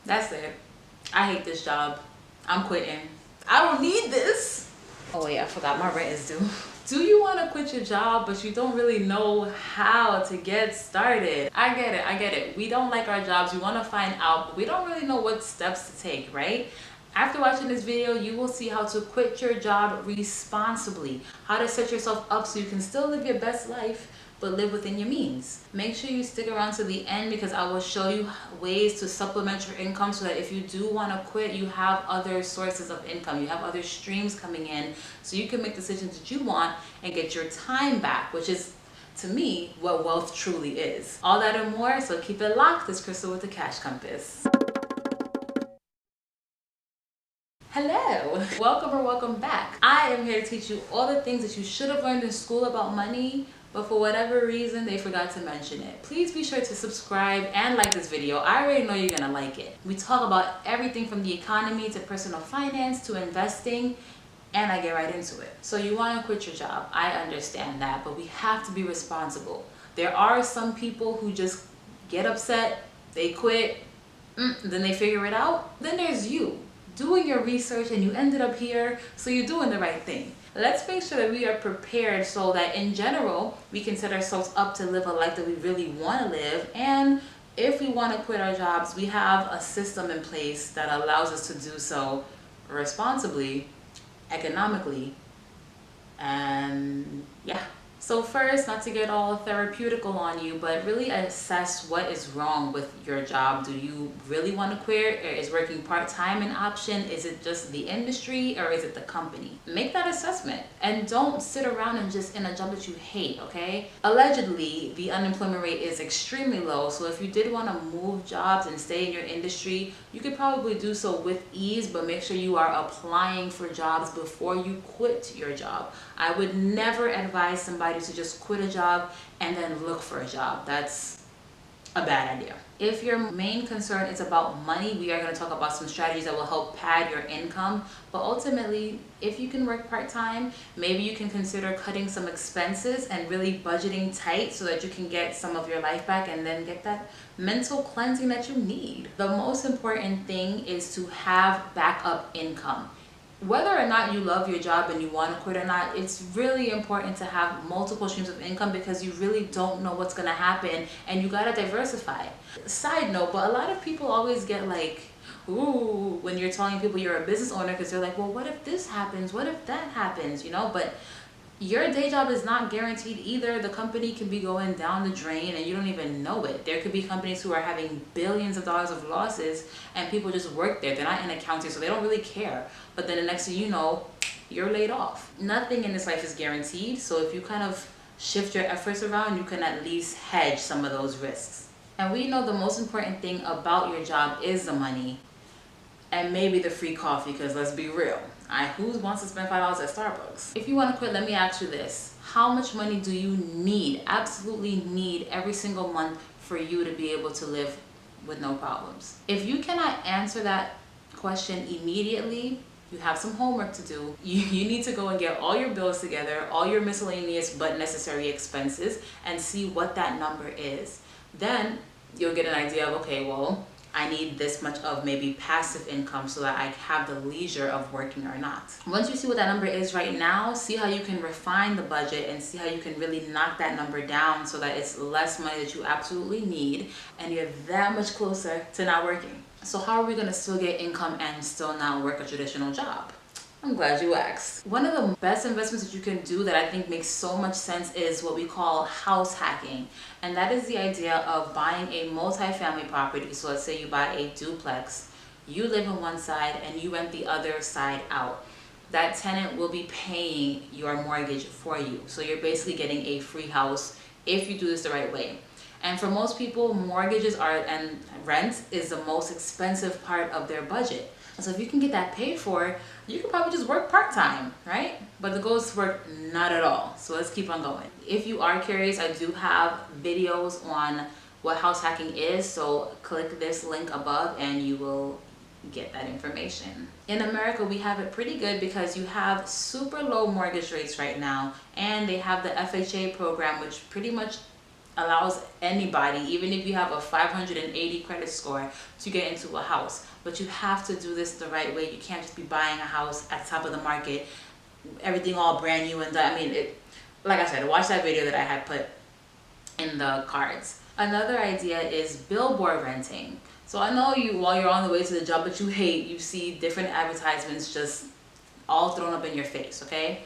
That's it. I hate this job. I'm quitting. I don't need this. Oh yeah, I forgot my rent is due. Do you want to quit your job but you don't really know how to get started? I get it. We don't like our jobs. We want to find out, but we don't really know what steps to take, right? After watching this video, you will see how to quit your job responsibly, how to set yourself up so you can still live your best life but live within your means. Make sure you stick around to the end because I will show you ways to supplement your income so that if you do want to quit, you have other sources of income. You have other streams coming in so you can make decisions that you want and get your time back, which is, to me, what wealth truly is. All that and more, so keep it locked. This is Crystal with the Cash Compass. Hello, welcome or welcome back. I am here to teach you all the things that you should have learned in school about money, but for whatever reason they forgot to mention it. Please be sure to subscribe and like this video. I already know you're gonna like it. We talk about everything from the economy to personal finance to investing, and I get right into it. So you want to quit your job, I understand that, but we have to be responsible. There are some people who just get upset, they quit, then they figure it out. Then there's you doing your research and you ended up here, so you're doing the right thing. Let's make sure that we are prepared so that in general we can set ourselves up to live a life that we really want to live. And if we want to quit our jobs, we have a system in place that allows us to do so responsibly, economically, and yeah. So first, not to get all therapeutical on you, but really assess what is wrong with your job. Do you really want to quit? Or is working part-time an option? Is it just the industry or is it the company? Make that assessment and don't sit around and just in a job that you hate, okay? Allegedly, the unemployment rate is extremely low. So if you did want to move jobs and stay in your industry, you could probably do so with ease, but make sure you are applying for jobs before you quit your job. I would never advise somebody to just quit a job and then look for a job. That's a bad idea. If your main concern is about money, we are going to talk about some strategies that will help pad your income. But ultimately, if you can work part-time, maybe you can consider cutting some expenses and really budgeting tight so that you can get some of your life back and then get that mental cleansing that you need. The most important thing is to have backup income. Whether or not you love your job and you want to quit or not, it's really important to have multiple streams of income because you really don't know what's going to happen and you got to diversify. Side note, but a lot of people always get like, ooh, when you're telling people you're a business owner, because they're like, well, what if this happens? What if that happens? You know, but your day job is not guaranteed either. The company can be going down the drain and you don't even know it. There could be companies who are having billions of dollars of losses and people just work there. They're not in accounting, so they don't really care. But then the next thing you know, you're laid off. Nothing in this life is guaranteed. So if you kind of shift your efforts around, you can at least hedge some of those risks. And we know the most important thing about your job is the money and maybe the free coffee, because let's be real. Who wants to spend $5 at Starbucks? If you want to quit, let me ask you this. How much money do you need, absolutely need, every single month for you to be able to live with no problems? If you cannot answer that question immediately, you have some homework to do. You need to go and get all your bills together, all your miscellaneous but necessary expenses, and see what that number is. Then you'll get an idea of, okay, well, I need this much of maybe passive income so that I have the leisure of working or not. Once you see what that number is right now, see how you can refine the budget and see how you can really knock that number down so that it's less money that you absolutely need and you're that much closer to not working. So how are we going to still get income and still not work a traditional job? I'm glad you asked. One of the best investments that you can do that I think makes so much sense is what we call house hacking. And that is the idea of buying a multi-family property. So let's say you buy a duplex, you live on one side and you rent the other side out. That tenant will be paying your mortgage for you. So you're basically getting a free house if you do this the right way. And for most people, mortgages and rent is the most expensive part of their budget. So if you can get that paid for, you can probably just work part-time, right? But the goal is to work not at all. So let's keep on going. If you are curious, I do have videos on what house hacking is. So click this link above and you will get that information. In America, we have it pretty good because you have super low mortgage rates right now. And they have the FHA program, which pretty much allows anybody, even if you have a 580 credit score, to get into a house. But you have to do this the right way. You can't just be buying a house at the top of the market, everything all brand new and done. I mean, like I said, watch that video that I had put in the cards. Another idea is billboard renting. So I know you, while you're on the way to the job that you hate, you see different advertisements just all thrown up in your face, okay?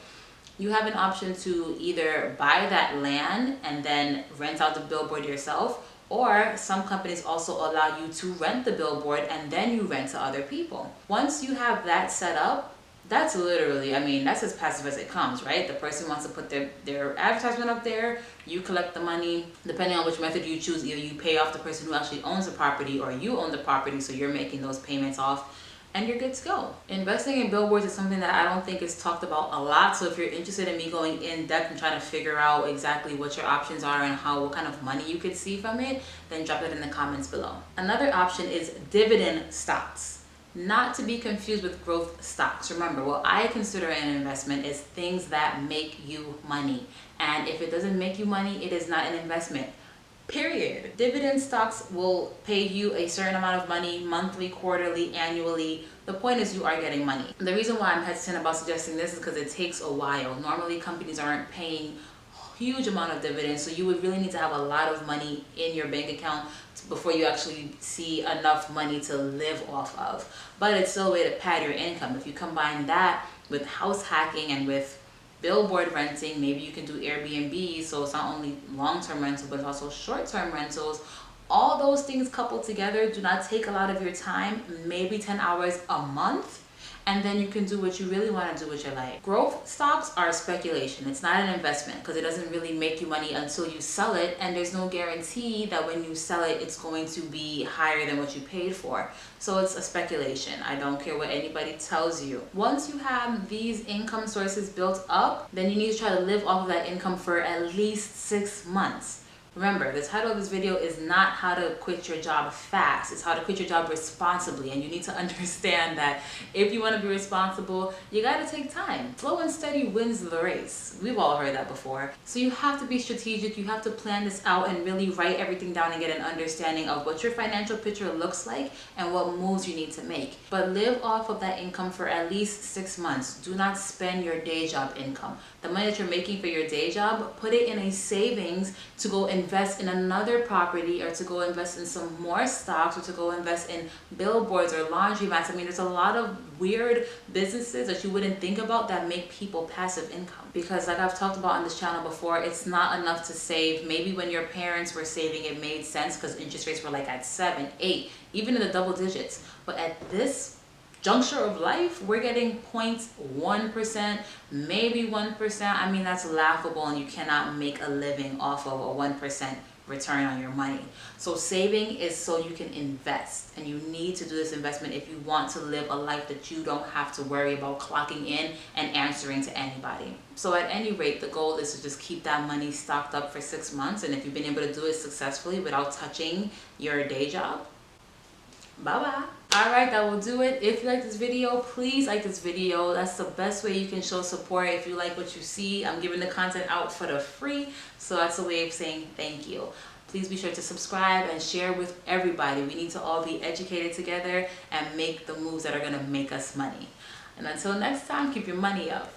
You have an option to either buy that land and then rent out the billboard yourself, or some companies also allow you to rent the billboard and then you rent to other people. Once you have that set up, that's literally, I mean, that's as passive as it comes, right? The person wants to put their advertisement up there, you collect the money. Depending on which method you choose, either you pay off the person who actually owns the property, or you own the property, so you're making those payments off, and you're good to go. Investing in billboards is something that I don't think is talked about a lot. So if you're interested in me going in depth and trying to figure out exactly what your options are and what kind of money you could see from it, then drop it in the comments below. Another option is dividend stocks. Not to be confused with growth stocks. Remember, what I consider an investment is things that make you money. And if it doesn't make you money, it is not an investment. Period. Dividend stocks will pay you a certain amount of money monthly, quarterly, annually. The point is you are getting money. The reason why I'm hesitant about suggesting this is because it takes a while. Normally companies aren't paying huge amount of dividends, so you would really need to have a lot of money in your bank account before you actually see enough money to live off of. But it's still a way to pad your income. If you combine that with house hacking and with billboard renting, maybe you can do Airbnb, so it's not only long-term rental but also short-term rentals. All those things coupled together do not take a lot of your time, maybe 10 hours a month, and then you can do what you really want to do with your life. Growth stocks are speculation. It's not an investment because it doesn't really make you money until you sell it, and there's no guarantee that when you sell it, it's going to be higher than what you paid for. So it's a speculation. I don't care what anybody tells you. Once you have these income sources built up, then you need to try to live off of that income for at least 6 months. Remember, the title of this video is not how to quit your job fast. It's how to quit your job responsibly. And you need to understand that if you want to be responsible, you got to take time. Slow and steady wins the race. We've all heard that before. So you have to be strategic. You have to plan this out and really write everything down and get an understanding of what your financial picture looks like and what moves you need to make. But live off of that income for at least 6 months. Do not spend your day job income. The money that you're making for your day job, put it in a savings to go invest in another property, or to go invest in some more stocks, or to go invest in billboards or laundromats. I mean, there's a lot of weird businesses that you wouldn't think about that make people passive income. Because like I've talked about on this channel before, it's not enough to save. Maybe when your parents were saving, it made sense because interest rates were like at 7, 8, even in the double digits. But at this juncture of life, we're getting 0.1%, maybe 1%. I mean, that's laughable, and you cannot make a living off of a 1% return on your money. So saving is so you can invest, and you need to do this investment if you want to live a life that you don't have to worry about clocking in and answering to anybody. So at any rate, the goal is to just keep that money stocked up for 6 months, and if you've been able to do it successfully without touching your day job, bye-bye. Alright, that will do it. If you like this video, please like this video. That's the best way you can show support. If you like what you see, I'm giving the content out for the free, so that's a way of saying thank you. Please be sure to subscribe and share with everybody. We need to all be educated together and make the moves that are going to make us money. And until next time, keep your money up.